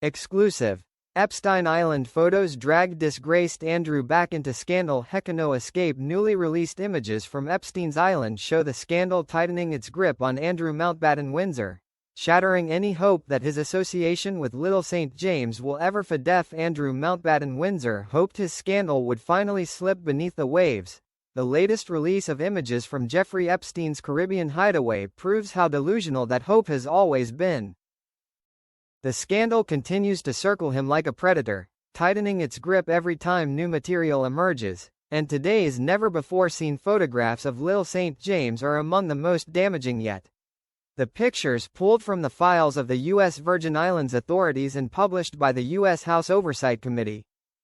Exclusive. Epstein Island photos drag disgraced Andrew back into scandal. Hecka no escape. Newly released images from Epstein's Island show the scandal tightening its grip on Andrew Mountbatten Windsor, shattering any hope that his association with Little St. James will ever fade. Andrew Mountbatten Windsor hoped his scandal would finally slip beneath the waves. The latest release of images from Jeffrey Epstein's Caribbean hideaway proves how delusional that hope has always been. The scandal continues to circle him like a predator, tightening its grip every time new material emerges, and today's never-before-seen photographs of Little St. James are among the most damaging yet. The pictures, pulled from the files of the U.S. Virgin Islands authorities and published by the U.S. House Oversight Committee,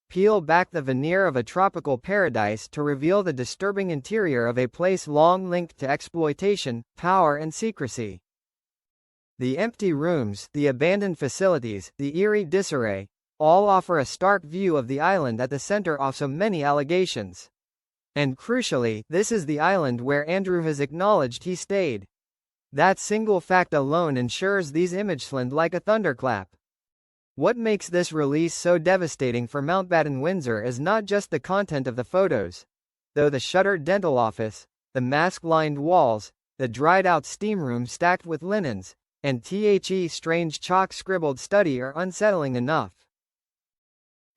peel back the veneer of a tropical paradise to reveal the disturbing interior of a place long linked to exploitation, power and secrecy. The empty rooms, the abandoned facilities, the eerie disarray, all offer a stark view of the island at the center of so many allegations. And crucially, this is the island where Andrew has acknowledged he stayed. That single fact alone ensures these images land like a thunderclap. What makes this release so devastating for Mountbatten Windsor is not just the content of the photos. Though the shuttered dental office, the mask-lined walls, the dried-out steam room stacked with linens, and strange chalk-scribbled study are unsettling enough.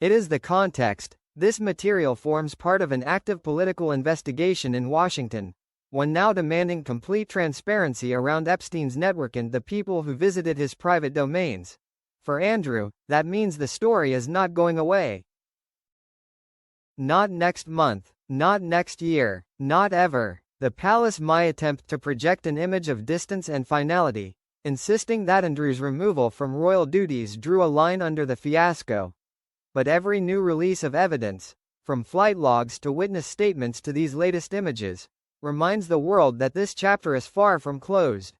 It is the context. This material forms part of an active political investigation in Washington, one now demanding complete transparency around Epstein's network and the people who visited his private domains. For Andrew, that means the story is not going away. Not next month, not next year, not ever. The palace may attempt to project an image of distance and finality, insisting that Andrew's removal from royal duties drew a line under the fiasco. But every new release of evidence, from flight logs to witness statements to these latest images, reminds the world that this chapter is far from closed.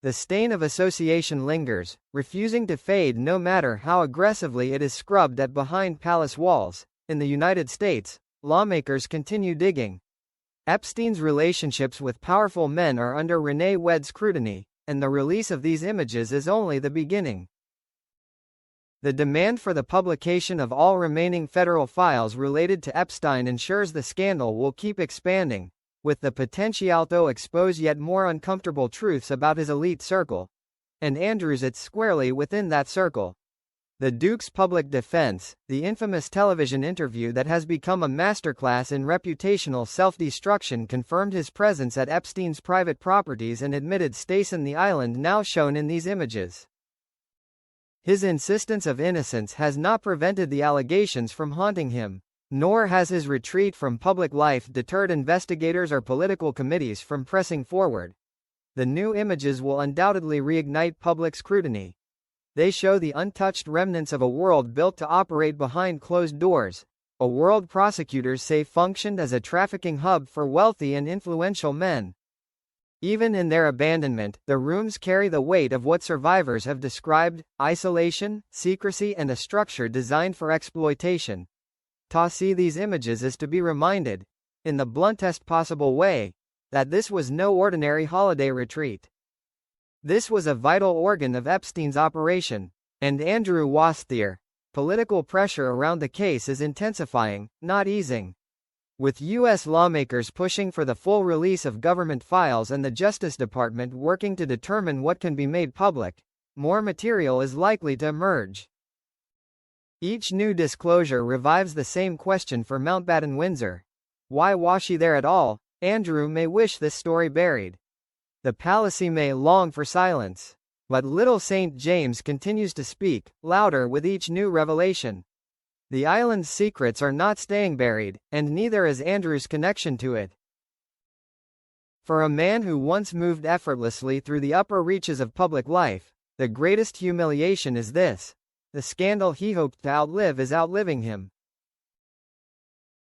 The stain of association lingers, refusing to fade no matter how aggressively it is scrubbed at behind palace walls. In the United States, lawmakers continue digging. Epstein's relationships with powerful men are under Renee Wedd's scrutiny, and the release of these images is only the beginning. The demand for the publication of all remaining federal files related to Epstein ensures the scandal will keep expanding, with the potential to expose yet more uncomfortable truths about his elite circle. And Andrews sits squarely within that circle. The Duke's public defense, the infamous television interview that has become a masterclass in reputational self-destruction, confirmed his presence at Epstein's private properties and admitted stays on the island now shown in these images. His insistence of innocence has not prevented the allegations from haunting him, nor has his retreat from public life deterred investigators or political committees from pressing forward. The new images will undoubtedly reignite public scrutiny. They show the untouched remnants of a world built to operate behind closed doors, a world prosecutors say functioned as a trafficking hub for wealthy and influential men. Even in their abandonment, the rooms carry the weight of what survivors have described: isolation, secrecy, and a structure designed for exploitation. To see these images is to be reminded, in the bluntest possible way, that this was no ordinary holiday retreat. This was a vital organ of Epstein's operation, and Andrew was there. Political pressure around the case is intensifying, not easing. With U.S. lawmakers pushing for the full release of government files and the Justice Department working to determine what can be made public, more material is likely to emerge. Each new disclosure revives the same question for Mountbatten Windsor. Why was she there at all? Andrew may wish this story buried. The palace may long for silence. But Little St. James continues to speak, louder with each new revelation. The island's secrets are not staying buried, and neither is Andrew's connection to it. For a man who once moved effortlessly through the upper reaches of public life, the greatest humiliation is this: the scandal he hoped to outlive is outliving him.